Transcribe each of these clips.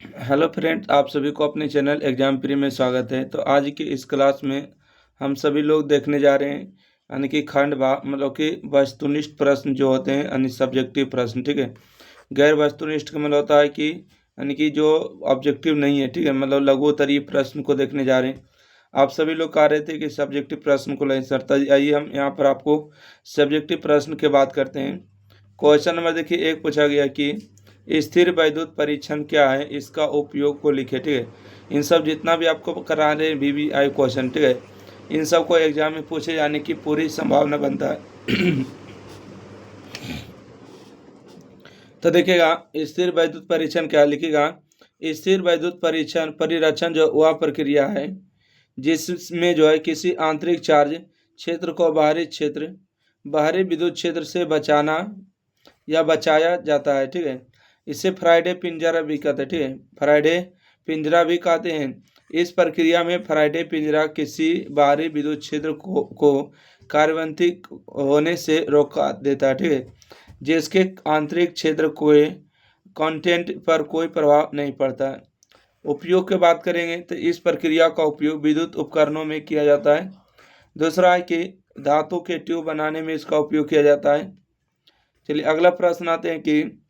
Hello friends, आप सभी को अपने चैनल एग्जाम प्री में स्वागत है। तो आज की इस क्लास में हम सभी लोग देखने जा रहे हैं यानी कि खंड भाग मतलब कि वस्तुनिष्ठ प्रश्न जो होते हैं यानी सब्जेक्टिव प्रश्न। ठीक है, गैर वस्तुनिष्ठ का मतलब होता है कि यानी कि जो ऑब्जेक्टिव नहीं है। ठीक है, मतलब लघु उत्तरीय प्रश्न को देखने जा रहे हैं। आप सभी लोग कह रहे थे कि सब्जेक्टिव प्रश्न को लें सर, तो आइए हम यहाँ पर आपको सब्जेक्टिव प्रश्न की बात करते हैं। क्वेश्चन नंबर देखिए 1 पूछा गया कि स्थिर वैद्युत परीक्षण क्या है, इसका उपयोग को लिखे। ठीक है, इन सब जितना भी आपको करा रहे हैं VVI क्वेश्चन, ठीक है, इन सब को एग्जाम में पूछे जाने की पूरी संभावना बनता है। तो देखिएगा स्थिर वैद्युत परीक्षण क्या लिखेगा। स्थिर वैद्युत परीक्षण परिरक्षण जो वह प्रक्रिया है जिसमें जो है किसी आंतरिक चार्ज क्षेत्र को बाहरी विद्युत क्षेत्र से बचाना या बचाया जाता है। ठीक है, इसे फ्राइडे पिंजरा भी कहते हैं। ठीक है, फ्राइडे पिंजरा भी कहते हैं। इस प्रक्रिया में फ्राइडे पिंजरा किसी बाहरी विद्युत क्षेत्र को कार्यान्वित होने से रोका देता है। ठीक है, जिसके आंतरिक क्षेत्र को कंटेंट पर कोई प्रभाव नहीं पड़ता है। उपयोग की बात करेंगे तो इस प्रक्रिया का उपयोग विद्युत उपकरणों में किया जाता है। दूसरा है कि धातु के ट्यूब बनाने में इसका उपयोग किया जाता है। चलिए अगला प्रश्न आते हैं कि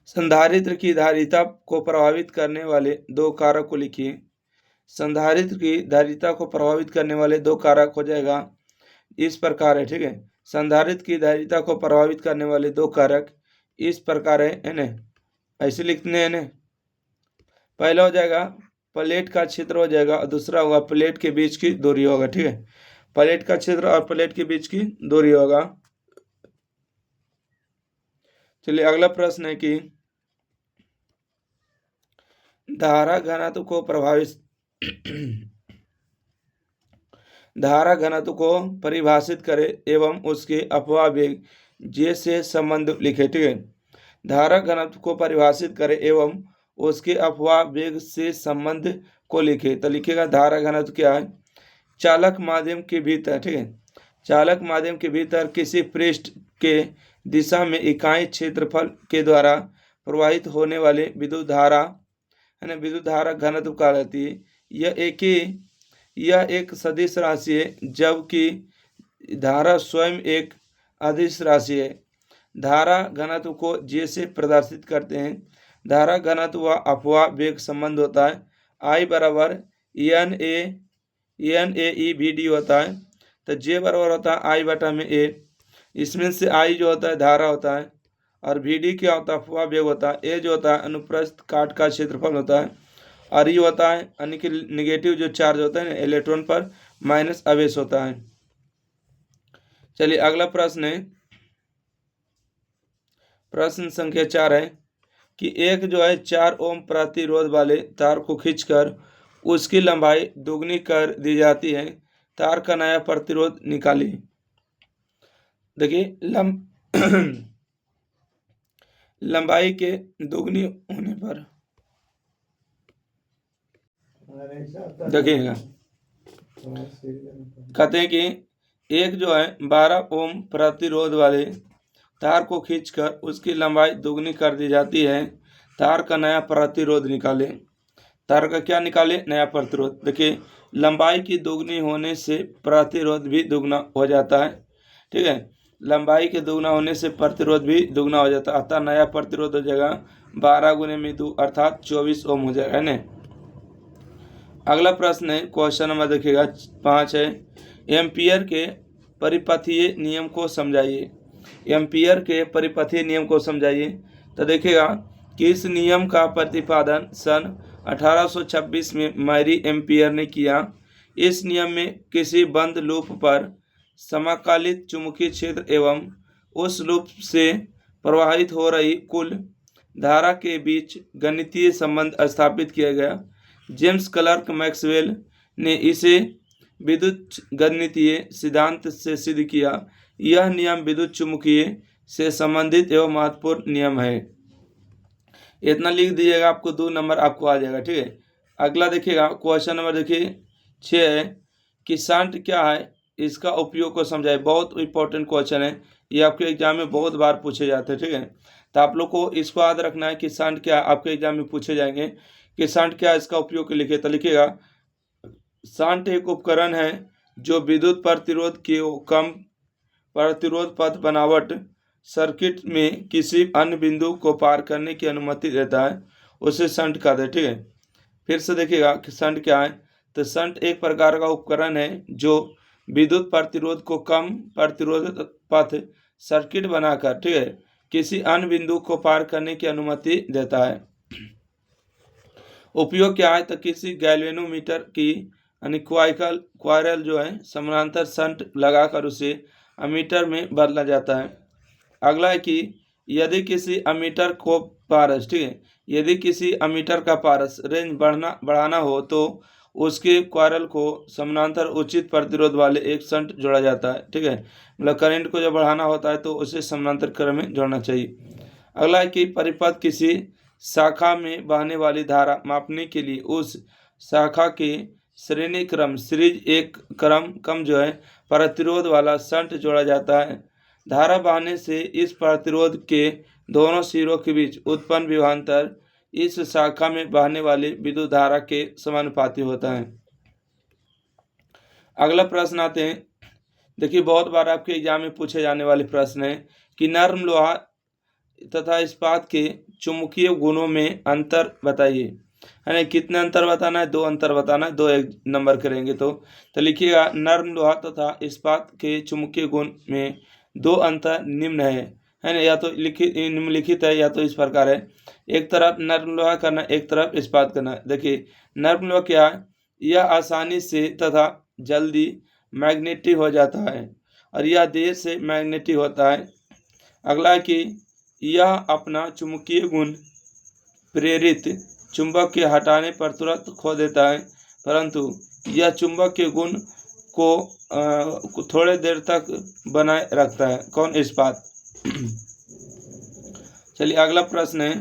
संधारित्र की धारिता को प्रभावित करने वाले दो कारक को लिखिए। संधारित्र की धारिता को प्रभावित करने वाले दो कारक हो जाएगा इस प्रकार है। ठीक है, संधारित्र की धारिता को प्रभावित करने वाले दो कारक इस प्रकार है ना, ऐसे लिखने हैं ना। पहला हो जाएगा प्लेट का क्षेत्र हो जाएगा और दूसरा होगा प्लेट के बीच की दूरी होगा। ठीक है, प्लेट का क्षेत्र और प्लेट के बीच की दूरी होगा। चलिए अगला प्रश्न है कि धारा घनत्व को धारा घनत्व को परिभाषित करे एवं उसके अपवाह वेग जे से संबंध लिखे। ठीक है, धारा घनत्व को परिभाषित करे एवं उसके अपवाह वेग से संबंध को लिखे। तो लिखेगा धारा घनत्व क्या है, चालक माध्यम के भीतर। ठीक है, चालक माध्यम के भीतर किसी पृष्ठ के दिशा में इकाई क्षेत्रफल के द्वारा प्रवाहित होने वाले विद्युत धारा है ना, विद्युत धारा घनत्व कहलाती है। यह एक सदिश राशि है जबकि धारा स्वयं एक अदिश राशि है। धारा घनत्व को जे से प्रदर्शित करते हैं। धारा घनत्व व अपवाह वेग संबंध होता है I बराबर NAEVD होता है। तो जे बराबर होता है I बटा में A। इसमें से I जो होता है धारा होता है और VD क्या होता है, अपवाह वेग होता है। A जो होता है अनुप्रस्थ काट का क्षेत्रफल होता है और ये होता है यानी कि निगेटिव जो चार्ज होता है ना इलेक्ट्रॉन पर माइनस आवेश होता है। चलिए अगला प्रश्न है, प्रश्न संख्या 4 है कि एक जो है 4 ओम प्रतिरोध वाले तार को खींचकर उसकी लंबाई दोगुनी कर दी जाती है। तार का नया प्रतिरोध निकालिए। देखिए लंबाई के दोगुनी होने पर देखिएगा कहते हैं कि एक जो है 12 ओम प्रतिरोध वाले तार को खींचकर उसकी लंबाई दोगुनी कर दी जाती है। तार का नया प्रतिरोध निकाले। तार का क्या निकाले, नया प्रतिरोध। देखिए लंबाई की दोगुनी होने से प्रतिरोध भी दुगना हो जाता है। ठीक है, लंबाई के दोगुना होने से प्रतिरोध भी दुगना हो जाता है। अतः नया प्रतिरोध हो जाएगा 12 गुने में 2 अर्थात 24 ओम हो जाएगा ना। अगला प्रश्न है, क्वेश्चन नंबर देखिएगा 5 है, एम्पियर के परिपथीय नियम को समझाइए। एम्पियर के परिपथीय नियम को समझाइए। तो देखिएगा कि इस नियम का प्रतिपादन सन 1826 में मैरी एम्पियर ने किया। इस नियम में किसी बंद लूप पर समाकलित चुंबकीय क्षेत्र एवं उस लूप से प्रवाहित हो रही कुल धारा के बीच गणितीय संबंध स्थापित किया गया। जेम्स क्लर्क मैक्सवेल ने इसे विद्युत गणितीय सिद्धांत से सिद्ध किया। यह नियम विद्युत चुम्बकीय से संबंधित एवं महत्वपूर्ण नियम है। इतना लिख दीजिएगा, आपको 2 नंबर आपको आ जाएगा। ठीक है, अगला देखिएगा क्वेश्चन नंबर देखिए 6 है कि शंट क्या है, इसका उपयोग को समझाए। बहुत इंपॉर्टेंट क्वेश्चन है, ये आपके एग्जाम में बहुत बार पूछे जाते हैं। ठीक है, तो आप लोग को इसको याद रखना है कि शंट क्या, आपके एग्जाम में पूछे जाएंगे कि शंट क्या, इसका उपयोग लिखे। तो लिखिएगा शंट एक उपकरण है जो विद्युत प्रतिरोध के कम प्रतिरोध पथ बनावट सर्किट में किसी अन्य बिंदु को पार करने की अनुमति देता है, उसे शंट कहते हैं। ठीक है, फिर से देखिएगा कि शंट क्या है। तो शंट एक प्रकार का उपकरण है जो विद्युत प्रतिरोध को कम प्रतिरोध पथ सर्किट बनाकर, ठीक है, किसी अन्य बिंदु को पार करने की अनुमति देता है। उपयोग क्या है, तो किसी गैल्वेनोमीटर की यानी क्वाइरल जो है समानांतर शंट लगाकर उसे अमीटर में बदला जाता है। अगला है कि यदि किसी अमीटर को पारस, ठीक है, यदि किसी अमीटर का पारस रेंज बढ़ाना हो तो उसके क्वाइरल को समानांतर उचित प्रतिरोध वाले एक शंट जोड़ा जाता है। ठीक है, मतलब करंट को जब बढ़ाना होता है तो उसे समानांतर क्रम में जोड़ना चाहिए। अगला है कि परिपथ किसी शाखा में बहने वाली धारा मापने के लिए उस शाखा के श्रेणी क्रम सीरीज एक क्रम कम जो है प्रतिरोध वाला शंट जोड़ा जाता है। धारा बहने से इस प्रतिरोध के दोनों सिरों के बीच उत्पन्न विभवांतर इस शाखा में बहने वाली विद्युत धारा के समानुपाती होता है। अगला प्रश्न आते हैं, देखिए बहुत बार आपके एग्जाम में पूछे जाने वाले प्रश्न है कि नर्म लोहा तथा इस्पात के चुंबकीय गुणों में अंतर बताइए। है ना, कितने अंतर बताना है, 2 अंतर बताना है, 2 एक नंबर करेंगे। तो लिखिएगा नर्म लोहा तथा इस्पात के चुंबकीय गुण में 2 अंतर निम्न है ना, या तो निम्नलिखित है या तो इस प्रकार है। एक तरफ नर्म लोहा करना, एक तरफ इस्पात करना। देखिए नर्म लोहा क्या है, यह आसानी से तथा जल्दी मैग्नेटिक हो जाता है और यह देर से मैग्नेटिक होता है। अगला है कि यह अपना चुंबकीय गुण प्रेरित चुंबक के हटाने पर तुरंत खो देता है, परंतु यह चुंबक के गुण को थोड़े देर तक बनाए रखता है। कौन, इस्पात। चलिए अगला प्रश्न है,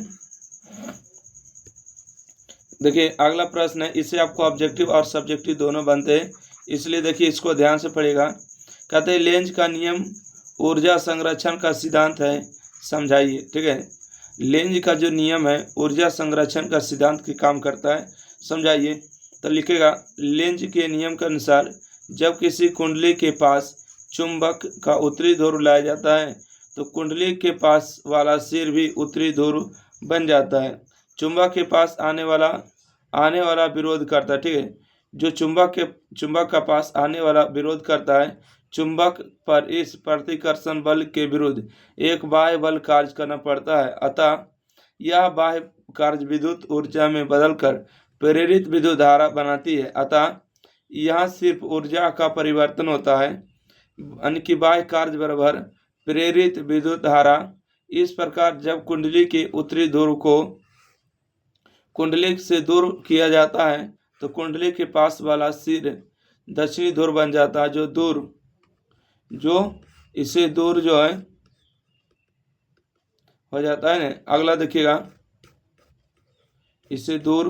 देखिए अगला प्रश्न है, इसे आपको ऑब्जेक्टिव और सब्जेक्टिव दोनों बनते हैं, इसलिए देखिए इसको ध्यान से पढ़ेगा। कहते हैं लेंज का नियम ऊर्जा संरक्षण का सिद्धांत है, समझाइए। ठीक है, लेंज का जो नियम है ऊर्जा संरक्षण का सिद्धांत के काम करता है, समझाइए। तो लिखेगा लेंज के नियम के अनुसार जब किसी कुंडली के पास चुंबक का उत्तरी ध्रुव लाया जाता है तो कुंडली के पास वाला सिर भी उत्तरी ध्रुव बन जाता है। चुंबक के पास आने वाला विरोध करता है। ठीक है, जो चुंबक का पास आने वाला विरोध करता है, चुंबक पर इस प्रतिकर्षण बल के विरुद्ध एक बाह्य बल कार्य करना पड़ता है, अतः यह बाह्य कार्य विद्युत ऊर्जा में बदलकर प्रेरित विद्युत धारा बनाती है। अतः यहाँ सिर्फ ऊर्जा का परिवर्तन होता है, यानी कि बाह्य कार्य बराबर प्रेरित विद्युत धारा। इस प्रकार जब कुंडली के उत्तरी ध्रुव को कुंडली से दूर किया जाता है तो कुंडली के पास वाला सिर दक्षिणी ध्रुव बन जाता है, इससे दूर जो है हो जाता है ना। अगला देखिएगा, इससे दूर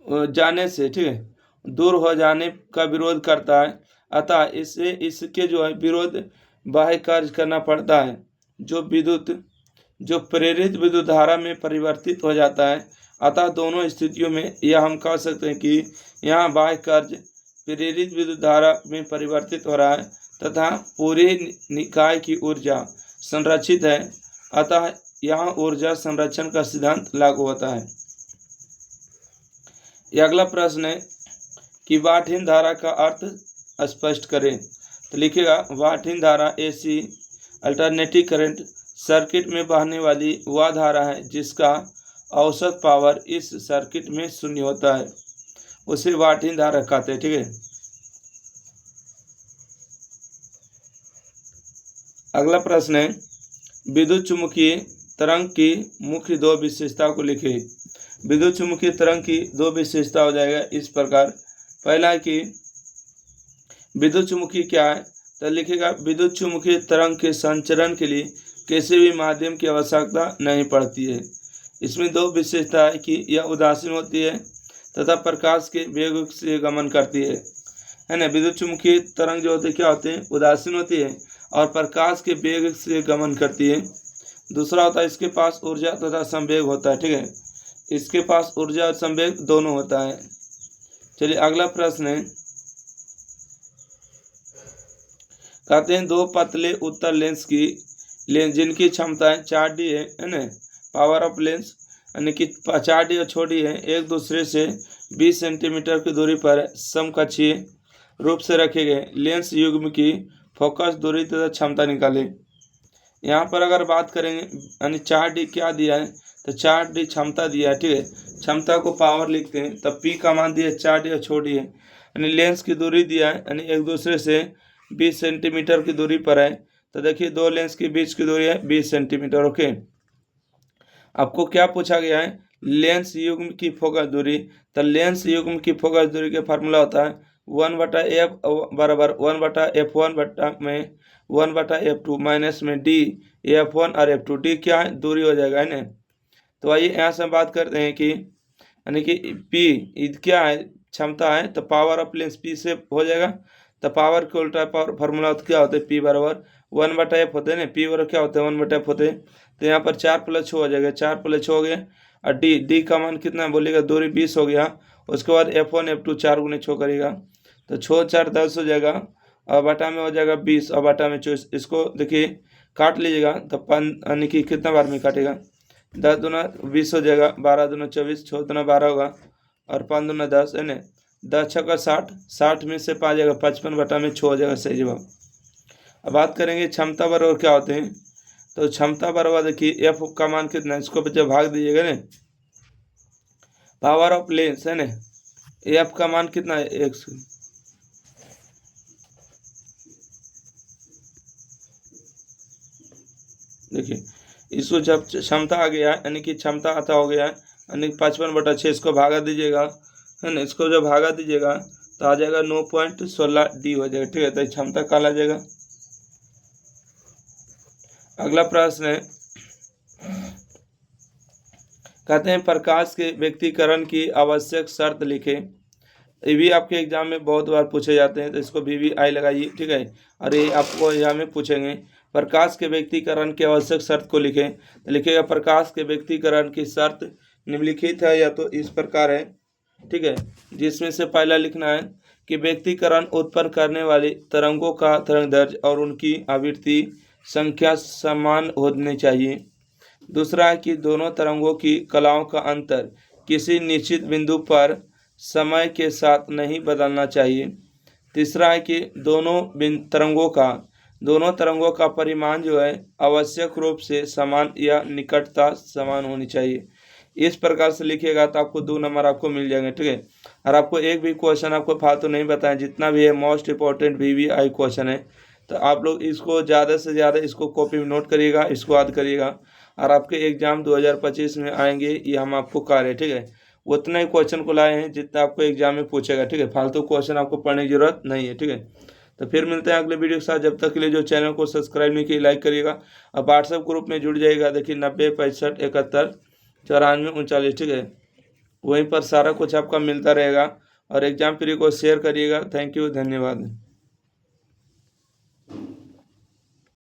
जाने से, ठीक है, दूर हो जाने का विरोध करता है, अतः इसके जो है विरोध बाह्य कार्य करना पड़ता है जो प्रेरित विद्युत धारा में परिवर्तित हो जाता है। अतः दोनों स्थितियों में यह हम कह सकते हैं कि यहाँ बाह्य कार्य प्रेरित विद्युत धारा में परिवर्तित हो रहा है तथा पूरे निकाय की ऊर्जा संरक्षित है, अतः यहाँ ऊर्जा संरक्षण का सिद्धांत लागू होता है। यह अगला प्रश्न है कि वाटहीन धारा का अर्थ स्पष्ट करें। तो लिखेगा वाटहीन धारा एसी अल्टरनेटिंग करंट सर्किट में बहने वाली वह धारा है जिसका औसत पावर इस सर्किट में शून्य होता है, उसे वाटहीन धारा कहते हैं। ठीक है, अगला प्रश्न है विद्युत चुम्बकीय तरंग की मुख्य 2 विशेषताओं को लिखे। विद्युत चुम्बकीय तरंग की 2 विशेषता हो जाएगा इस प्रकार। पहला है कि विद्युत चुम्बकीय क्या है, तो लिखेगा विद्युत चुम्बकीय तरंग के संचरण के लिए किसी भी माध्यम की आवश्यकता नहीं पड़ती है। इसमें 2 विशेषता है कि यह उदासीन होती है तथा प्रकाश के वेग से गमन करती है ना। विद्युत चुम्बकीय तरंग जो होते क्या होते हैं, उदासीन होती है और प्रकाश के वेग से गमन करती है। दूसरा होता है इसके पास ऊर्जा तथा संवेग होता है, ठीक है, इसके पास ऊर्जा और संवेग दोनों होता है। चलिए अगला प्रश्न है, कहते हैं दो पतले उत्तर लेंस जिनकी क्षमताएं 4D है ना, पावर ऑफ लेंस यानी कि 4D और छोटी है, एक दूसरे से 20 सेंटीमीटर की दूरी पर समकक्षीय रूप से रखे गए लेंस युग्म की फोकस दूरी तथा क्षमता निकालें। यहाँ पर अगर बात करेंगे यानी 4D क्या दिया है, तो 4D क्षमता दिया है, ठीक है, क्षमता को पावर लिखते हैं, तब P का मान दिया है 4D और छोटी है, यानी लेंस की दूरी दिया है यानी एक दूसरे से 20 सेंटीमीटर की दूरी पर है, तो देखिए दो लेंस के बीच की दूरी है 20 सेंटीमीटर। ओके, आपको क्या पूछा गया है, लेंस युग्म की फोकस दूरी, तो लेंस युग्म की फोकस दूरी का फार्मूला होता है 1/f बराबर 1/f1 में 1/f2 माइनस में d f1 और f2, d क्या है, दूरी हो जाएगा है ना। तो आइए यहाँ से हम बात करते हैं कि यानी कि p क्या है, क्षमता है, तो पावर ऑफ लेंस p से हो जाएगा, तो पावर के उल्टा पावर फार्मूला क्या होता है, p बराबर 1/f होते हैं ना, p बराबर क्या होता है 1/f होते हैं, तो यहाँ पर 4 + 6 हो जाएगा, 4 + 6 हो गया, और d का मान कितना बोलेगा, दूरी 20 हो गया, उसके बाद f1 f2 4 × 6 करेगा, तो 6 4 10 हो जाएगा, और बटा में हो जाएगा 20 और बटा में 24, इसको देखिए काट लीजिएगा, तो यानी कि कितना बार में काटेगा, 10 दूना 20 हो जाएगा, 12 दूना 24, 6 दूना 12 होगा, और 5 दूना 10 है ना, 10 छक्का 60, 60 में से 5 जाएगा 55 बटा में 6 हो जाएगा, सही जवाब। अब बात करेंगे क्षमता बराबर क्या होते हैं, तो क्षमता बराबर देखिए एफ का मान कितना है, इसको जब भाग दीजिएगा ना, पावर ऑफ लेंस है ना, एफ का मान कितना है 100, देखिए इसको जब क्षमता आ गया यानी कि क्षमता आता हो गया यानी 55/6, इसको भागा दीजिएगा है ना, इसको जब भागा दीजिएगा तो आ जाएगा 9.16D हो जाएगा, ठीक है, तो क्षमता काला जाएगा। अगला प्रश्न है, कहते हैं प्रकाश के व्यक्तीकरण की आवश्यक शर्त लिखे, ये भी आपके एग्जाम में बहुत बार पूछे जाते हैं, तो इसको VVI लगाइए, ठीक है, और ये आपको एग्जाम में पूछेंगे, प्रकाश के व्यक्तीकरण की आवश्यक शर्त को लिखें, तो लिखिएगा प्रकाश के व्यक्तीकरण की शर्त निम्नलिखित है या तो इस प्रकार है, ठीक है, जिसमें से पहला लिखना है कि व्यक्तीकरण उत्पन्न करने वाली तरंगों का तरंगदैर्घ्य और उनकी आवृत्ति संख्या समान होनी चाहिए। दूसरा है कि दोनों तरंगों की कलाओं का अंतर किसी निश्चित बिंदु पर समय के साथ नहीं बदलना चाहिए। तीसरा है कि दोनों तरंगों का परिमाण जो है आवश्यक रूप से समान या निकटता समान होनी चाहिए। इस प्रकार से लिखिएगा तो आपको 2 नंबर आपको मिल जाएंगे, ठीक है, और आपको एक भी क्वेश्चन आपको फालतू नहीं बताएं, जितना भी है मोस्ट इंपॉर्टेंट VVI क्वेश्चन है, तो आप लोग इसको ज़्यादा से ज़्यादा इसको कॉपी में नोट करिएगा, इसको याद करिएगा, और आपके एग्जाम 2025 में आएंगे, ये हम आपको कार्य, ठीक है, उतना ही क्वेश्चन को लाए हैं जितना आपको एग्जाम में पूछेगा, ठीक है, फालतू क्वेश्चन आपको पढ़ने की जरूरत नहीं है, ठीक है। तो फिर मिलते हैं अगले वीडियो के साथ, जब तक के लिए जो चैनल को सब्सक्राइब नहीं किया लाइक करिएगा, और व्हाट्सएप ग्रुप में जुड़ जाइएगा, देखिए 90 65 71 94 39, ठीक है, वहीं पर सारा कुछ आपका मिलता रहेगा, और एग्जाम फ्री को शेयर करिएगा। थैंक यू, धन्यवाद।